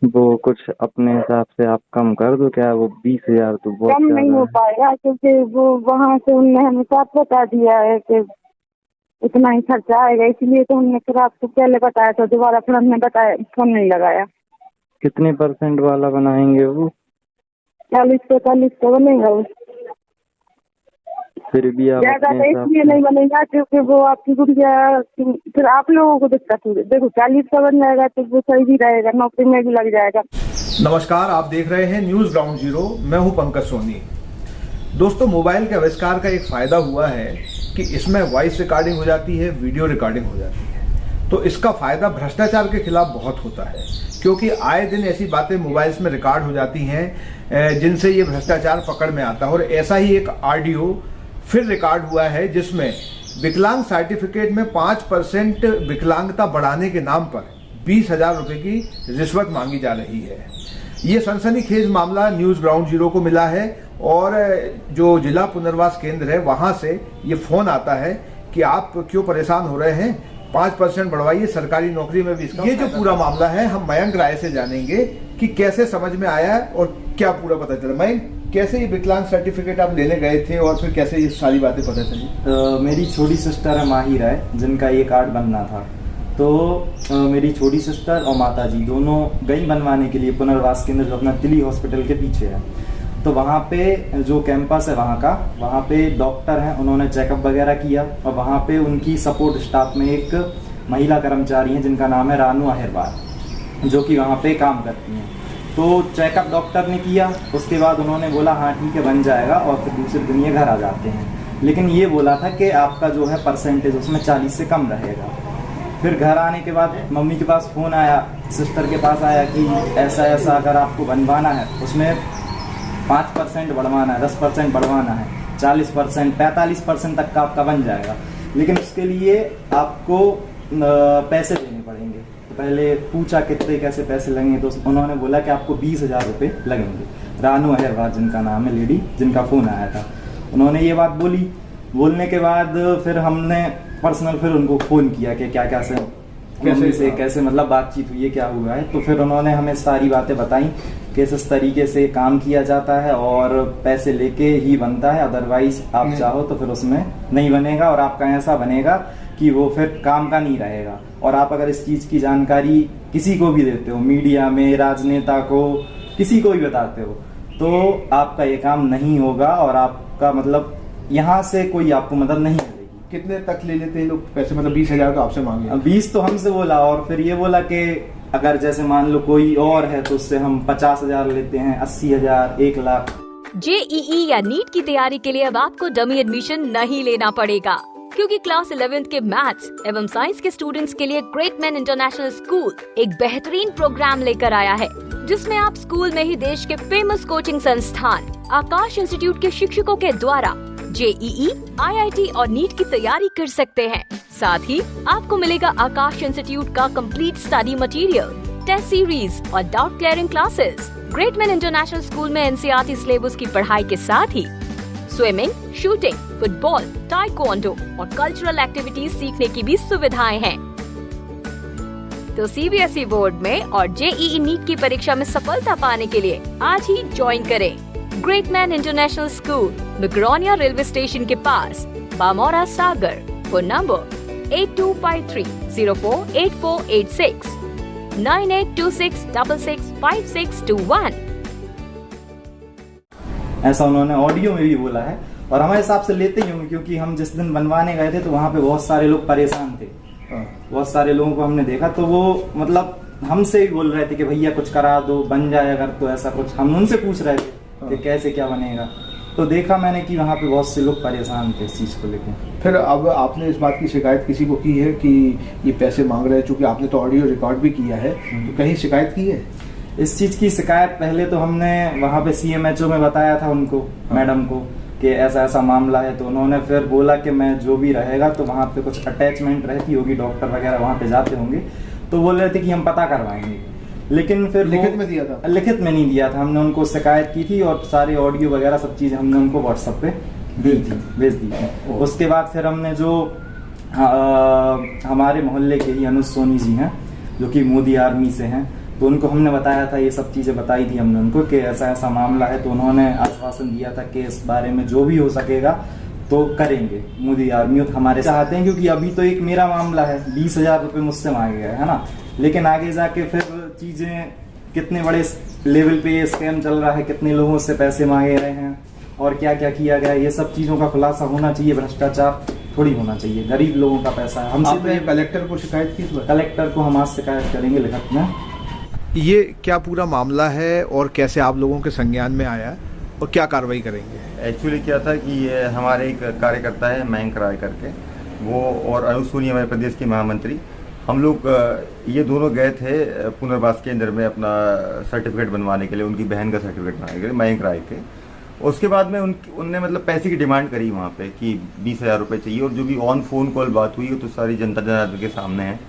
वो कुछ अपने हिसाब से आप कम कर दो क्या? वो 20,000 तो बहुत कम नहीं ज्यादा हो है। पाएगा क्योंकि वो वहाँ से उनने हमें साफ बता दिया है कि इतना ही खर्चा आएगा, इसलिए तो हमने फिर आपको पहले बताया था, दोबारा फिर हमने बताया, फोन नहीं लगाया। कितने परसेंट वाला बनाएंगे वो? 40-45 तो बनेगा वो। फिर भी आप ज्यादा अपने तो हिसाब इसलिए से। नहीं बनेगा क्योंकि वो आपकी गुड़िया, फिर आप लोगों को दिक्कत होगी। देखो 40 का बन जाएगा तो वो सही भी रहेगा, नौकरी में भी लग जाएगा। नमस्कार, आप देख रहे हैं न्यूज ग्राउंड जीरो। मैं हूं पंकज सोनी। दोस्तों, मोबाइल के आविष्कार का एक फायदा हुआ है कि इसमें वॉइस रिकॉर्डिंग हो जाती है, वीडियो रिकॉर्डिंग हो जाती है। तो इसका फायदा भ्रष्टाचार के खिलाफ बहुत होता है, क्योंकि आए दिन ऐसी बातें मोबाइल्स में रिकॉर्ड हो जाती हैं जिनसे ये भ्रष्टाचार पकड़ में आता है। और ऐसा ही एक ऑडियो फिर रिकॉर्ड हुआ है जिसमें विकलांग सर्टिफिकेट में 5% विकलांगता बढ़ाने के नाम पर 20,000 रुपए की रिश्वत मांगी जा रही है। ये सनसनीखेज मामला न्यूज ग्राउंड जीरो को मिला है और जो जिला पुनर्वास केंद्र है वहां से ये फोन आता है कि आप क्यों परेशान हो रहे हैं, 5% बढ़वाइए, सरकारी नौकरी में भी इसका। ये जो पूरा मामला है हम मयंक राय से जानेंगे कि कैसे समझ में आया और क्या पूरा पता चला। मयंक, कैसे ये विकलांग सर्टिफिकेट आप लेने गए थे और फिर कैसे ये सारी बातें पता चली? मेरी छोटी सिस्टर है माही राय, जिनका ये कार्ड बनना था। तो मेरी छोटी सिस्टर और माता जी दोनों गई बनवाने के लिए पुनर्वास केंद्र, जो अपना तिली हॉस्पिटल के पीछे है। तो वहाँ पे जो कैंपस है वहाँ पे डॉक्टर हैं, उन्होंने चेकअप वगैरह किया और वहाँ पे उनकी सपोर्ट स्टाफ में एक महिला कर्मचारी हैं जिनका नाम है रानू अहिरवार, जो कि वहाँ पे काम करती हैं। तो चेकअप डॉक्टर ने किया, उसके बाद उन्होंने बोला हाँ ठीक है बन जाएगा, और फिर दूसरे दिन ये घर आ जाते हैं। लेकिन ये बोला था कि आपका जो है परसेंटेज उसमें 40 से कम रहेगा। फिर घर आने के बाद मम्मी के पास फ़ोन आया, सिस्टर के पास आया कि ऐसा ऐसा अगर आपको बनवाना है उसमें 5% बढ़वाना है, 10% बढ़वाना है, 40%, 45% तक का आपका बन जाएगा, लेकिन उसके लिए आपको पैसे देने पड़ेंगे। तो पहले पूछा कितने कैसे पैसे लगेंगे, तो उन्होंने बोला कि आपको 20,000 रुपये लगेंगे। रानू अहिरवार जिनका नाम है, लेडी जिनका फ़ोन आया था, उन्होंने ये बात बोली। बोलने के बाद फिर हमने पर्सनल फिर उनको फ़ोन किया कि क्या कैसे मतलब बातचीत हुई है, क्या हुआ है। तो फिर उन्होंने हमें सारी बातें बताई कि इस तरीके से काम किया जाता है और पैसे लेके ही बनता है, अदरवाइज आप चाहो तो फिर उसमें नहीं बनेगा और आपका ऐसा बनेगा कि वो फिर काम का नहीं रहेगा। और आप अगर इस चीज़ की जानकारी किसी को भी देते हो, मीडिया में, राजनेता को, किसी को भी बताते हो, तो आपका ये काम नहीं होगा और आपका मतलब यहाँ से कोई आपको मदद नहीं मिलेगी। कितने तक ले लेते हैं लोग पैसे? मतलब 20,000 तो आपसे मांगे। 20 तो हमसे बोला, और फिर ये बोला कि अगर जैसे मान लो कोई और है तो उससे हम 50,000 लेते हैं, 80,000, 1,00,000। JEE या नीट की तैयारी के लिए अब आपको डमी एडमिशन नहीं लेना पड़ेगा, क्योंकि क्लास 11th के मैथ्स एवं साइंस के स्टूडेंट्स के लिए ग्रेट मैन इंटरनेशनल स्कूल एक बेहतरीन प्रोग्राम लेकर आया है, जिसमें आप स्कूल में ही देश के फेमस कोचिंग संस्थान आकाश इंस्टीट्यूट के शिक्षकों के द्वारा JEE, IIT और नीट की तैयारी कर सकते हैं। साथ ही आपको मिलेगा आकाश इंस्टीट्यूट का complete study material, test series और doubt clearing classes. Great man international school में NCERT सिलेबस की पढ़ाई के साथ ही स्विमिंग, शूटिंग, फुटबॉल, ताइक्वांडो और कल्चरल एक्टिविटीज सीखने की भी सुविधाएं हैं। तो CBSE बोर्ड में और JEE नीट की परीक्षा में सफलता पाने के लिए आज ही ज्वाइन करें ग्रेट मैन इंटरनेशनल स्कूल, मिग्रोनिया रेलवे स्टेशन के पास, बामोरा सागर। Phone number 8253048486, 9826665621। ऐसा उन्होंने ऑडियो में भी बोला है और हमारे हिसाब से लेते ही होंगे, क्योंकि हम जिस दिन बनवाने गए थे तो वहाँ पे बहुत सारे लोग परेशान थे। बहुत सारे लोगों को हमने देखा, तो वो मतलब हमसे ही बोल रहे थे कि भैया कुछ करा दो, बन जाए अगर तो ऐसा कुछ। हम उनसे पूछ रहे थे कि कैसे क्या बनेगा, तो देखा मैंने कि वहाँ पे बहुत से लोग परेशान थे इस चीज़ को लेकर। फिर अब आपने इस बात की शिकायत किसी को की है कि ये पैसे मांग रहे हैं? चूंकि आपने तो ऑडियो रिकॉर्ड भी किया है, तो कहीं शिकायत की है? इस चीज़ की शिकायत पहले तो हमने वहाँ पे CMHO में बताया था उनको, मैडम को, कि ऐसा ऐसा मामला है। तो उन्होंने फिर बोला कि मैं जो भी रहेगा, तो वहाँ पे कुछ अटैचमेंट रहती होगी, डॉक्टर वगैरह वहाँ पे जाते होंगे, तो बोल रहे थे कि हम पता करवाएंगे। लेकिन फिर लिखित में दिया था? लिखित में नहीं दिया था, हमने उनको शिकायत की थी और सारे ऑडियो वगैरह सब चीज़ हमने उनको व्हाट्सएप पे भेज दी थी। उसके बाद फिर हमने जो हमारे मोहल्ले के ही अनुज सोनी जी हैं, जो कि मोदी आर्मी से हैं, तो उनको हमने बताया था, ये सब चीज़ें बताई थी हमने उनको कि ऐसा ऐसा मामला है। तो उन्होंने आश्वासन दिया था कि इस बारे में जो भी हो सकेगा तो करेंगे। मोदी आर्मी हमारे चाहते हैं, क्योंकि अभी तो एक मेरा मामला है, 20,000 रुपये मुझसे मांगे गए है ना, लेकिन आगे जाके फिर चीज़ें कितने बड़े लेवल पे ये स्कैम चल रहा है, कितने लोगों से पैसे मांगे रहे हैं और क्या क्या किया गया, ये सब चीज़ों का खुलासा होना चाहिए। भ्रष्टाचार थोड़ी होना चाहिए, गरीब लोगों का पैसा है। हमसे आपने कलेक्टर को शिकायत की इस बार? कलेक्टर को हम आज शिकायत करेंगे लिखित में। ये क्या पूरा मामला है और कैसे आप लोगों के संज्ञान में आया है और क्या कार्रवाई करेंगे? एक्चुअली क्या था कि ये हमारे एक कार्यकर्ता है मयंक राय करके, वो और अनुज सोनी हमारे प्रदेश के महामंत्री, हम लोग ये दोनों गए थे पुनर्वास केंद्र में अपना सर्टिफिकेट बनवाने के लिए, उनकी बहन का सर्टिफिकेट बनाने के लिए, मयंक राय के। उसके बाद में उनने मतलब पैसे की डिमांड करी वहाँ पे कि 20,000 रुपये चाहिए, और जो भी ऑन फोन कॉल बात हुई तो सारी जनता जनार्दन के सामने है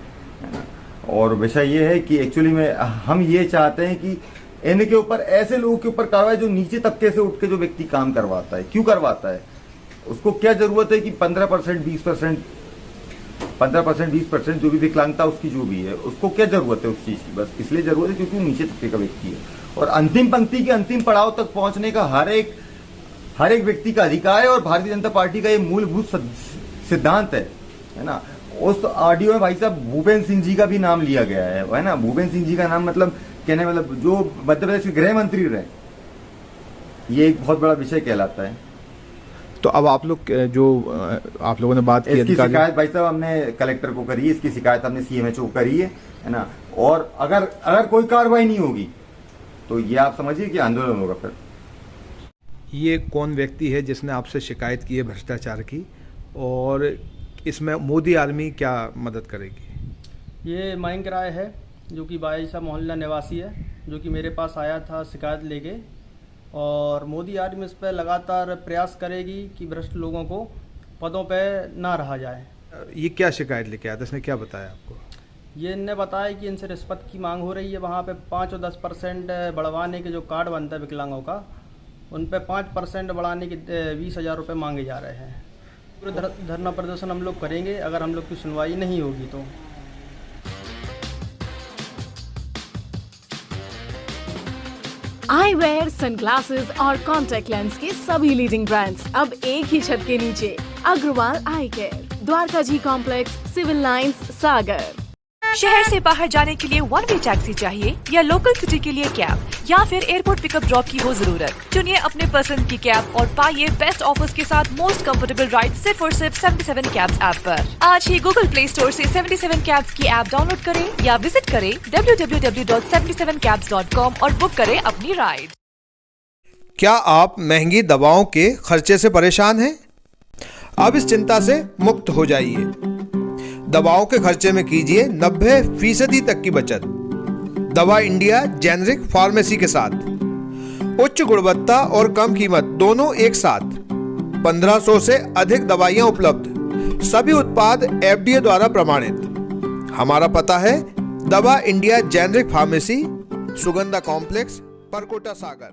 ना। और विषय ये है कि एक्चुअली में हम ये चाहते हैं कि इनके ऊपर, ऐसे लोगों के ऊपर कार्रवाई जो नीचे तबके से उठ के जो व्यक्ति काम करवाता है, क्यों करवाता है, उसको क्या जरूरत है कि 15%, 20%, 15%, 20% जो भी विकलांगता उसकी जो भी है, उसको क्या जरूरत है उस चीज की? बस इसलिए जरूरत है क्योंकि वो नीचे तबके का व्यक्ति है, और अंतिम पंक्ति के अंतिम पड़ाव तक पहुंचने का हर एक व्यक्ति का अधिकार है, और भारतीय जनता पार्टी का ये मूलभूत सिद्धांत है ना। उस ऑडियो में भाई साहब भूपेंद्र सिंह जी का भी नाम लिया गया है ना। भूपेंद्र सिंह जी का नाम मतलब कहने मतलब जो मध्य प्रदेश के गृह मंत्री रहे, ये एक बहुत बड़ा विषय कहलाता है। तो अब आप लोग जो आप लोगों ने बात की, इसकी शिकायत भाई साहब हमने कलेक्टर को करी है, इसकी शिकायत हमने सीएमएचओ को करी है ना। और अगर कोई कार्रवाई नहीं होगी तो ये आप समझिए कि आंदोलन होगा फिर। ये कौन व्यक्ति है जिसने आपसे शिकायत की है भ्रष्टाचार की, और इसमें मोदी आर्मी क्या मदद करेगी? ये मयंक राय है, जो कि बाईसा मोहल्ला निवासी है, जो कि मेरे पास आया था शिकायत लेके, और मोदी आर्मी इस पर लगातार प्रयास करेगी कि भ्रष्ट लोगों को पदों पे ना रहा जाए। ये क्या शिकायत लेके आया था, इसने क्या बताया आपको? ये इनने बताया कि इनसे रिश्वत की मांग हो रही है, वहाँ पे 5 और 10% बढ़वाने के जो कार्ड बनता है विकलांगों का, उन पे 5% बढ़ाने के 20,000 रुपये मांगे जा रहे हैं। पूरे धरना प्रदर्शन हम लोग करेंगे अगर हम लोग की सुनवाई नहीं होगी तो। आईवेयर, सनग्लासेस और कॉन्टैक्ट लेंस के सभी लीडिंग ब्रांड्स अब एक ही छत के नीचे। अग्रवाल आई केयर, द्वारका जी कॉम्प्लेक्स, सिविल लाइंस, सागर। शहर से बाहर जाने के लिए वन वे टैक्सी चाहिए या लोकल सिटी के लिए कैब, या फिर एयरपोर्ट पिकअप ड्रॉप की हो जरूरत? चुनिए अपने पसंद की कैब और पाइए बेस्ट ऑफर्स के साथ मोस्ट कंफर्टेबल राइड सिर्फ और सिर्फ 77 कैब्स ऐप पर। आज ही गूगल प्ले स्टोर से 77 कैब्स की ऐप डाउनलोड करें या विजिट करें www.77cabs.com और बुक करें अपनी राइड। क्या आप महंगी दवाओं के खर्चे से परेशान हैं? अब इस चिंता से मुक्त हो जाइए। दवाओं के खर्चे में कीजिए 90% तक की बचत। दवा इंडिया जेनेरिक फार्मेसी के साथ उच्च गुणवत्ता और कम कीमत दोनों एक साथ। 1500 से अधिक दवाइयां उपलब्ध, सभी उत्पाद FDA द्वारा प्रमाणित। हमारा पता है Dawa India generic pharmacy, Sugandha complex, Parkota, सागर।